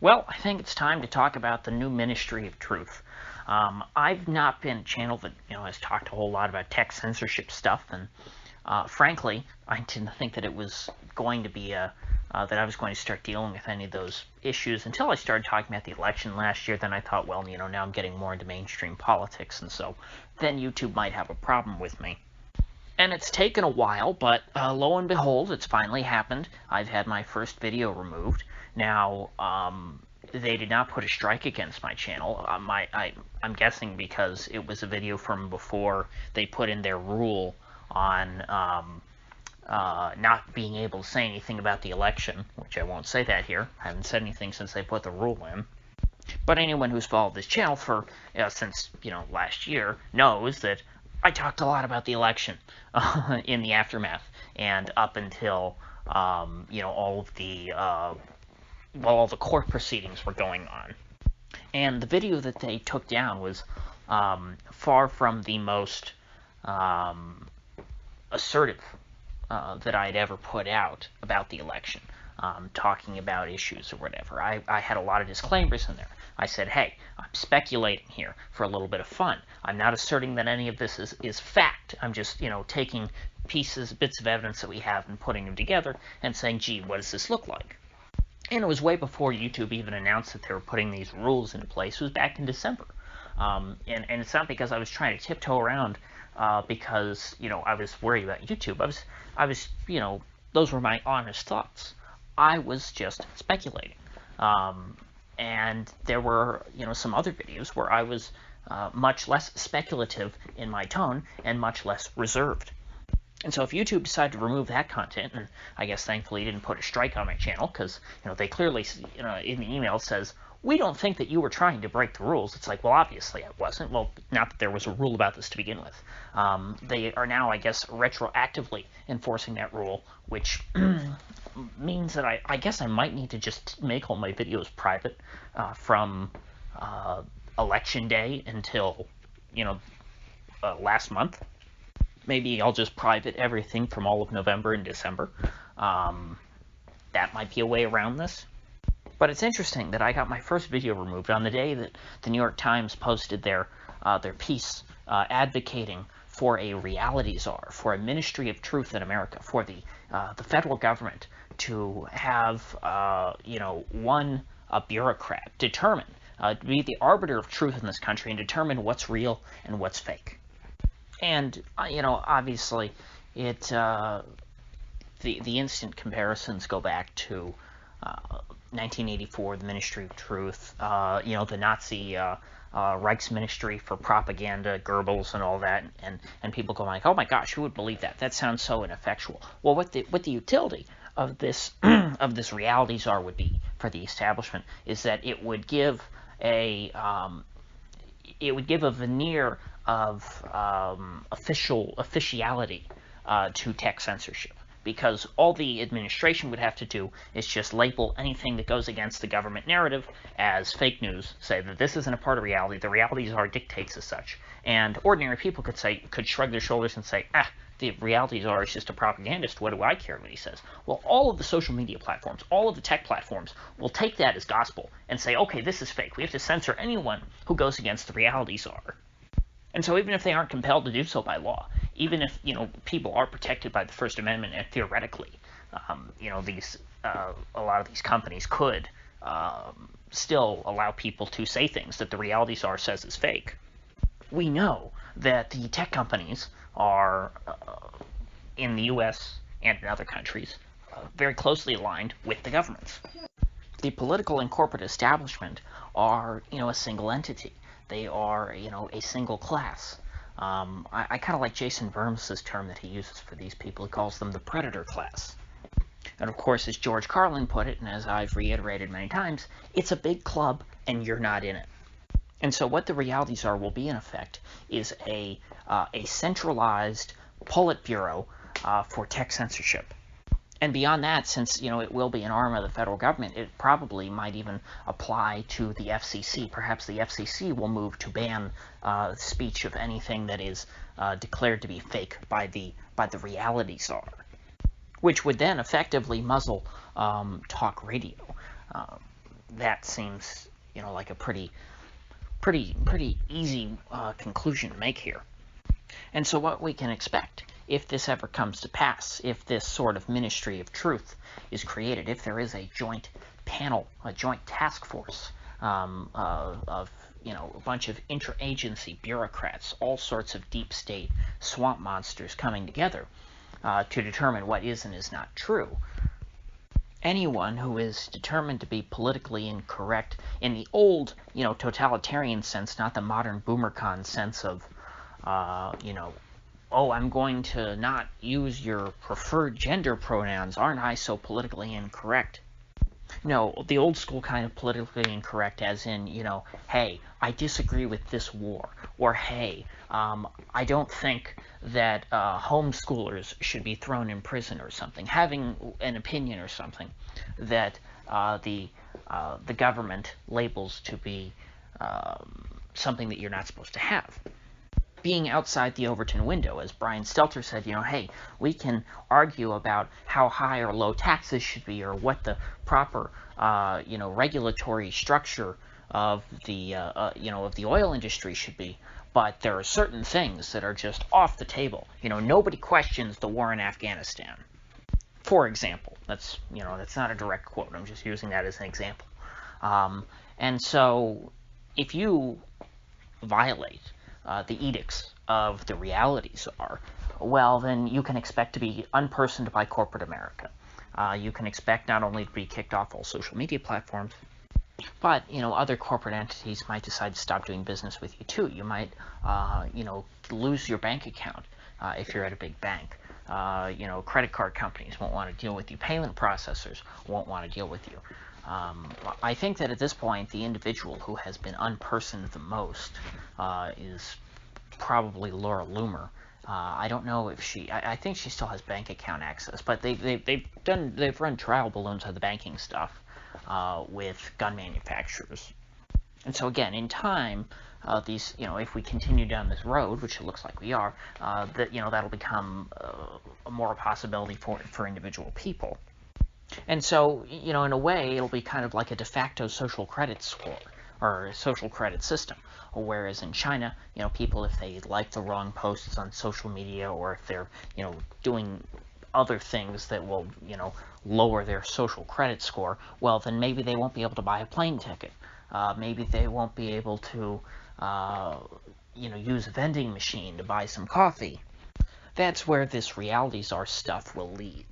Well, I think it's time to talk about the new Ministry of Truth. I've not been a channel that has talked a whole lot about tech censorship stuff, and frankly, I didn't think that it was going to be that I was going to start dealing with any of those issues until I started talking about the election last year. Then I thought, well, now I'm getting more into mainstream politics, and so then YouTube might have a problem with me. And it's taken a while, but lo and behold, it's finally happened. I've had my first video removed. Now, they did not put a strike against my channel. I'm guessing because it was a video from before they put in their rule on not being able to say anything about the election, which I won't say that here. I haven't said anything since they put the rule in. But anyone who's followed this channel for since last year knows that I talked a lot about the election in the aftermath and up until all of the all the court proceedings were going on. And the video that they took down was far from the most assertive that I'd ever put out about the election, talking about issues or whatever. I had a lot of disclaimers in there. I said, hey, I'm speculating here for a little bit of fun. I'm not asserting that any of this is fact. I'm just, taking bits of evidence that we have and putting them together and saying, gee, what does this look like? And it was way before YouTube even announced that they were putting these rules into place. It was back in December. And it's not because I was trying to tiptoe around because, I was worried about YouTube. I was, those were my honest thoughts. I was just speculating. And there were, some other videos where I was much less speculative in my tone and much less reserved. And so if YouTube decided to remove that content, and I guess thankfully didn't put a strike on my channel, because, they clearly, in the email says, we don't think that you were trying to break the rules. It's like, well, obviously I wasn't. Well, not that there was a rule about this to begin with. They are now, I guess, retroactively enforcing that rule, which means that I guess I might need to just make all my videos private from election day until, last month. Maybe I'll just private everything from all of November and December. That might be a way around this. But it's interesting that I got my first video removed on the day that the New York Times posted their piece advocating for a reality czar, for a Ministry of Truth in America, for the federal government to have one bureaucrat determine, be the arbiter of truth in this country and determine what's real and what's fake. And obviously, it the instant comparisons go back to 1984, the Ministry of Truth, the Nazi Reichsministry for propaganda, Goebbels, and all that, and people go like, oh my gosh, who would believe that? That sounds so ineffectual. Well, what the utility of this of this reality czar would be for the establishment is that it would give a veneer of officiality to tech censorship, because all the administration would have to do is just label anything that goes against the government narrative as fake news, say that this isn't a part of reality, the reality czar dictates as such, and ordinary people could shrug their shoulders and say, the reality czar is just a propagandist, what do I care what he says? Well, all of the social media platforms, all of the tech platforms will take that as gospel and say, okay, this is fake, we have to censor anyone who goes against the reality czar. And so even if they aren't compelled to do so by law, even if, people are protected by the First Amendment, and theoretically, a lot of these companies could still allow people to say things that the reality czar says is fake. We know that the tech companies are, in the U.S. and in other countries, very closely aligned with the governments. The political and corporate establishment are, a single entity. They are, a single class. I kind of like Jason Vermes' term that he uses for these people. He calls them the predator class. And of course, as George Carlin put it, and as I've reiterated many times, it's a big club and you're not in it. And so what the reality czar will be, in effect, is a centralized Politburo for tech censorship. And beyond that, since, it will be an arm of the federal government, it probably might even apply to the FCC. Perhaps the FCC will move to ban speech of anything that is declared to be fake by the reality czar, which would then effectively muzzle talk radio. that seems, like a pretty easy conclusion to make here. And so what we can expect, if this ever comes to pass, if this sort of ministry of truth is created, if there is a joint panel, a joint task force of a bunch of interagency bureaucrats, all sorts of deep state swamp monsters coming together to determine what is and is not true, anyone who is determined to be politically incorrect in the old, totalitarian sense, not the modern boomercon sense of, oh, I'm going to not use your preferred gender pronouns, aren't I so politically incorrect? No, the old school kind of politically incorrect as in, hey, I disagree with this war, or hey, I don't think that homeschoolers should be thrown in prison or something, having an opinion or something that the government labels to be something that you're not supposed to have. Being outside the Overton window, as Brian Stelter said, hey, we can argue about how high or low taxes should be, or what the proper, regulatory structure of the, of the oil industry should be. But there are certain things that are just off the table. Nobody questions the war in Afghanistan, for example. That's not a direct quote. I'm just using that as an example. And so, if you violate the edicts of the realities are, well, then you can expect to be unpersoned by corporate America. You can expect not only to be kicked off all social media platforms, but, other corporate entities might decide to stop doing business with you too. You might, lose your bank account if you're at a big bank. Credit card companies won't want to deal with you. Payment processors won't want to deal with you. I think that at this point, the individual who has been unpersoned the most is probably Laura Loomer. I don't know if I think she still has bank account access, but they've run trial balloons of the banking stuff with gun manufacturers. And so again, in time, these, if we continue down this road, which it looks like we are, that'll become more a possibility for individual people. And so, in a way, it'll be kind of like a de facto social credit score, or a social credit system. Whereas in China, people, if they like the wrong posts on social media, or if they're, doing other things that will, lower their social credit score, well, then maybe they won't be able to buy a plane ticket. Maybe they won't be able to, use a vending machine to buy some coffee. That's where this realities are stuff will lead.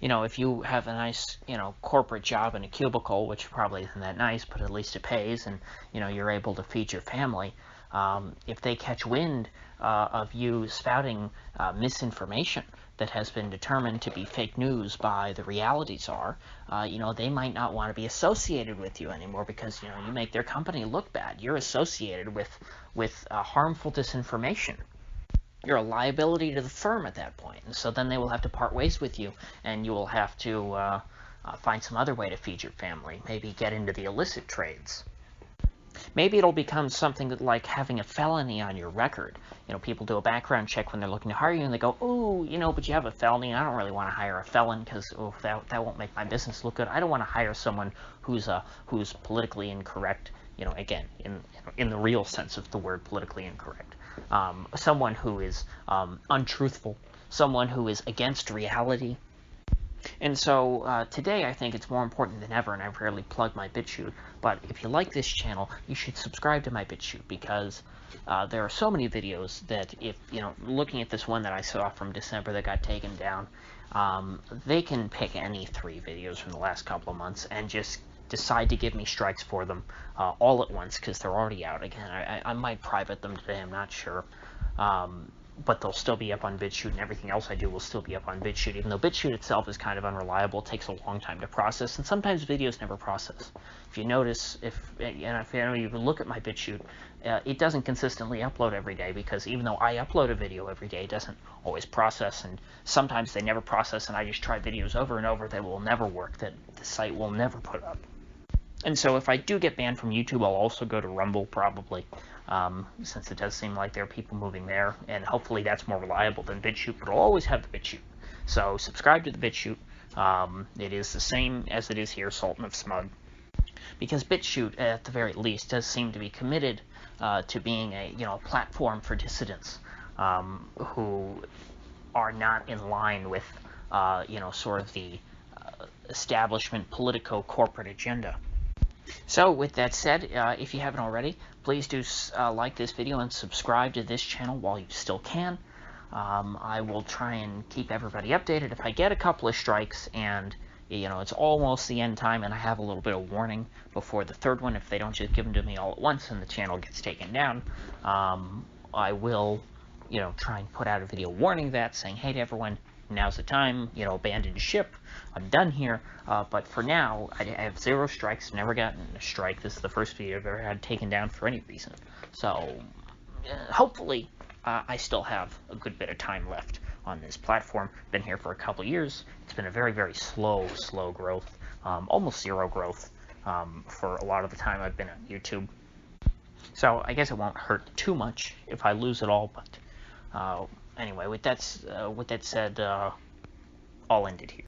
If you have a nice, corporate job in a cubicle, which probably isn't that nice, but at least it pays, and, you're able to feed your family, if they catch wind of you spouting misinformation that has been determined to be fake news by the realities are, they might not want to be associated with you anymore because, you make their company look bad. You're associated with harmful disinformation. You're a liability to the firm at that point. And so then they will have to part ways with you, and you will have to find some other way to feed your family. Maybe get into the illicit trades. Maybe it'll become something that, like having a felony on your record. People do a background check when they're looking to hire you, and they go, oh, but you have a felony. I don't really want to hire a felon because that won't make my business look good. I don't want to hire someone who's politically incorrect. Again, in the real sense of the word politically incorrect. Someone who is untruthful, someone who is against reality. And so today I think it's more important than ever, and I rarely plug my BitChute, but if you like this channel, you should subscribe to my BitChute, because there are so many videos that if, looking at this one that I saw from December that got taken down, they can pick any 3 videos from the last couple of months and just decide to give me strikes for them all at once, because they're already out. Again, I might private them today, I'm not sure. But they'll still be up on BitChute, and everything else I do will still be up on BitChute, even though BitChute itself is kind of unreliable. It takes a long time to process, and sometimes videos never process. If you notice, if you look at my BitChute, it doesn't consistently upload every day, because even though I upload a video every day, it doesn't always process, and sometimes they never process, and I just try videos over and over that will never work, that the site will never put up. And so if I do get banned from YouTube, I'll also go to Rumble, probably, since it does seem like there are people moving there, and hopefully that's more reliable than BitChute, but I'll always have the BitChute. So subscribe to the BitChute. It is the same as it is here, Sultan of Smug. because BitChute, at the very least, does seem to be committed to being a platform for dissidents who are not in line with sort of the establishment politico-corporate agenda. So with that said, if you haven't already, please do like this video and subscribe to this channel while you still can. I will try and keep everybody updated. If I get a couple of strikes and it's almost the end time and I have a little bit of warning before the third one, if they don't just give them to me all at once and the channel gets taken down, I will try and put out a video warning that, saying, hey to everyone, now's the time, abandon ship, I'm done here. But for now, I have 0 strikes, never gotten a strike. This is the first video I've ever had taken down for any reason. So, hopefully, I still have a good bit of time left on this platform. Been here for a couple years. It's been a very, very slow growth, almost 0 growth for a lot of the time I've been on YouTube. So, I guess it won't hurt too much if I lose it all, but anyway, with that said, I'll end it here.